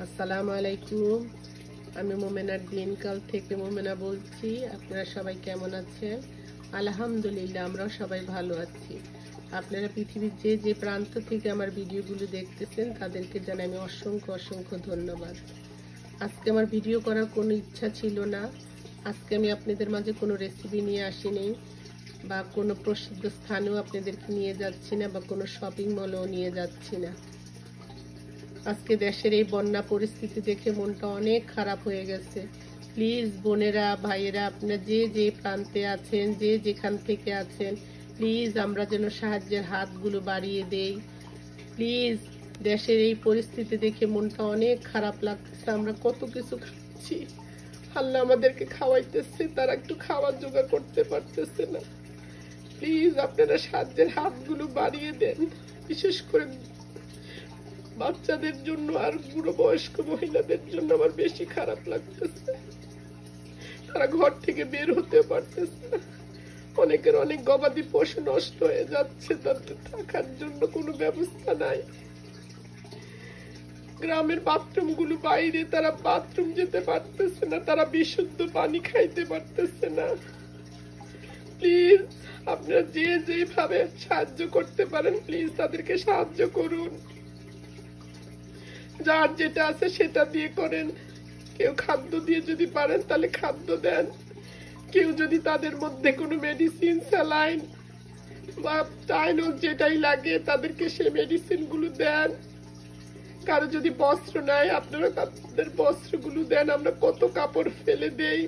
আসসালামু আলাইকুম। আমি মোমেনার দিনকাল থেকে মোমেনা বলছি। আপনারা সবাই কেমন আছেন? আলহামদুলিল্লাহ, আমরাও সবাই ভালো আছি। আপনারা পৃথিবীর যে যে প্রান্ত থেকে আমার ভিডিওগুলো দেখতেছেন তাদেরকে জানাই আমি অসংখ্য অসংখ্য ধন্যবাদ। আজকে আমার ভিডিও করার কোনো ইচ্ছা ছিল না। আজকে আমি আপনাদের মাঝে কোনো রেসিপি নিয়ে আসিনি বা কোনো প্রসিদ্ধ স্থানেও আপনাদেরকে নিয়ে যাচ্ছি না বা কোনো শপিং মলেও নিয়ে যাচ্ছি না। আজকে দেশের এই বন্যা পরিস্থিতি দেখে মনটা অনেক খারাপ হয়ে গেছে। প্লিজ বোনেরা, ভাইয়েরা, আপনারা যে যে প্রান্তে আছেন, যে যেখান থেকে আছেন, প্লিজ আমরা যেন সাহায্যের হাতগুলো বাড়িয়ে দেই। প্লিজ, দেশের এই পরিস্থিতি দেখে মনটা অনেক খারাপ লাগতেছে। আমরা কত কিছু খাচ্ছি, আল্লাহ আমাদেরকে খাওয়াইতেছে, তারা একটু খাওয়ার জোগাড় করতে পারতেছে না। প্লিজ আপনারা সাহায্যের হাতগুলো বাড়িয়ে দেন। বিশেষ করে বাচ্চাদের জন্য আর বুড়ো বয়স্ক মহিলাদের জন্য আমার বেশি খারাপ লাগতেছে। তারা ঘর থেকে বের হতে পারতেছে না। অনেকের অনেক গবাদি পশু নষ্ট হয়ে যাচ্ছে, তাদের থাকার জন্য কোনো ব্যবস্থা নাই। গ্রামের বাথরুম গুলো বাইরে, তারা বাথরুম যেতে পারতেছে না, তারা বিশুদ্ধ পানি খাইতে পারতেছে না। প্লিজ আপনারা যে যেভাবে সাহায্য করতে পারেন প্লিজ তাদেরকে সাহায্য করুন। যার যেটা আছে সেটা দিয়ে করেন। কেউ খাদ্য দিয়ে যদি পারেন তাহলে খাদ্য দেন। কেউ যদি তাদের মধ্যে কোনো মেডিসিন, স্যালাইন বা টাইনক যেটাই লাগে তাদেরকে সেই মেডিসিন গুলো দেন। কারো যদি বস্ত্র নাই আপনারা তাদের বস্ত্রগুলো দেন। আমরা কত কাপড় ফেলে দেই,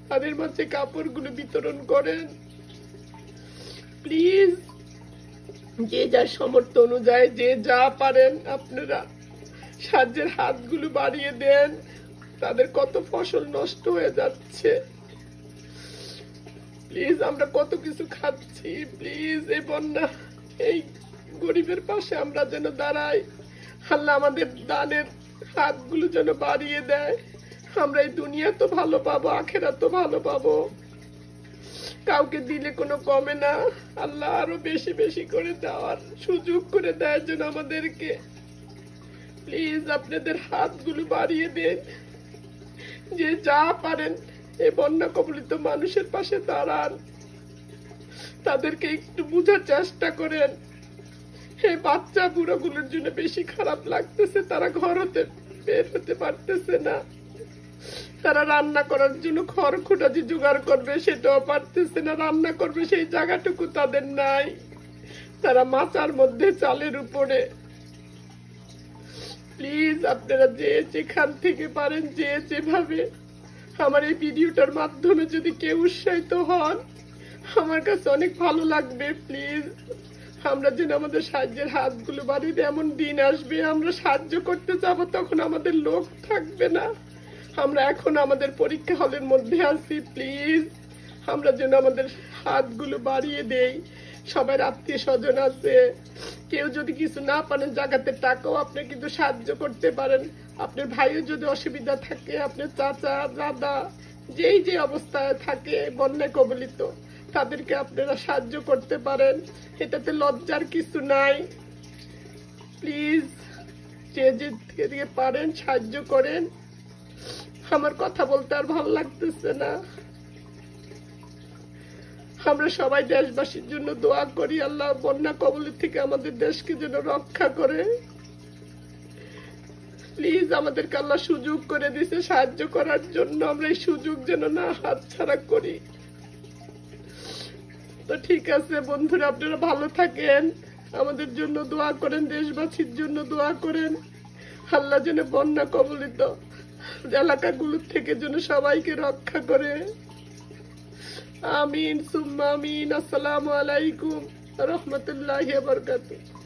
তাদের মাঝে কাপড়গুলো বিতরণ করেন। প্লিজ যে যার সামর্থ্য অনুযায়ী যে যা পারেন আপনারা সাহায্যের হাতগুলো বাড়িয়ে দেন। তাদের কত ফসল নষ্ট হয়ে যাচ্ছে। প্লিজ আমরা কত কিছু খাচ্ছি। প্লিজ এই বন্যা, এই গরিবের পাশে আমরা যেন দাঁড়াই। আল্লাহ আমাদের দানের হাতগুলো যেন বাড়িয়ে দেয়। আমরা এই দুনিয়া তো ভালো পাবো, আখেরাত তো ভালো পাবো। কাউকে দিলে কোনো কমে না। আল্লাহ আরো বেশি বেশি করে দেওয়ার সুযোগ করে দেয় যেন আমাদেরকে। প্লিজ আপনাদের হাতগুলো বাড়িয়ে দেন। যে যা পারেন এই বন্যা কবলিত মানুষের পাশে দাঁড়ান। তাদেরকে একটু বুঝার চেষ্টা করেন। এই বাচ্চা বুড়োগুলোর জন্য বেশি খারাপ লাগতেছে। তারা ঘর হতে বের হতে পারতেছে না। তারা রান্না করার জন্য খড়কুটা যে জোগাড় করবে সেটাও পারতেছে না। রান্না করবে সেই জায়গাটুকু তাদের নাই। তারা মাচার মধ্যে, চালের উপরে। প্লিজ আপনারা যে যেখান থেকে পারেন, যে যেভাবে আমার এই ভিডিওটার মাধ্যমে যদি কেউ উৎসাহিত হন আমার কাছে অনেক ভালো লাগবে। প্লিজ আমরা যেন আমাদের সাহায্যের হাতগুলো বাড়িয়ে দিই। এমন দিন আসবে আমরা সাহায্য করতে যাব, তখন আমাদের লোক থাকবে না। আমরা এখন আমাদের পরীক্ষা হলের মধ্যে আছি। প্লিজ আমরা যেন আমাদের হাতগুলো বাড়িয়ে দেই। সবার আত্মীয় স্বজন আছে, কেউ যদি কিছু না পারেন জায়গাতে টাকাও আপনি কিন্তু সাহায্য করতে পারেন। আপনার ভাইও যদি অসুবিধা থাকে, আপনার চাচা, দাদা, যেই যে অবস্থায় থাকে বন্যায় কবলিত, তাদেরকে আপনারা সাহায্য করতে পারেন। এটাতে লজ্জার কিছু নাই। প্লিজ যে যে পারেন সাহায্য করেন। আমার কথা বলতে আর ভালো লাগতেছে না। আমরা সবাই দেশবাসীর জন্য দোয়া করি, আল্লাহ বন্যা কবলিত থেকে আমাদের দেশকে যেন রক্ষা করে। প্লিজ আমাদেরকে আল্লাহ সুযোগ করে দিয়েছে সাহায্য করার জন্য। আমরা এই সুযোগ যেন না হাতছাড়া করি। তো ঠিক আছে বন্ধুরা, আপনারা ভালো থাকেন, আমাদের জন্য দোয়া করেন, দেশবাসীর জন্য দোয়া করেন। আল্লাহ যেন বন্যা কবলিত এলাকাগুলোর থেকে যেন সবাইকে রক্ষা করে। আমিন সুম্মা আমিন। আসসালামু আলাইকুম রহমতুল্লাহি ওয়া বারাকাতুহু।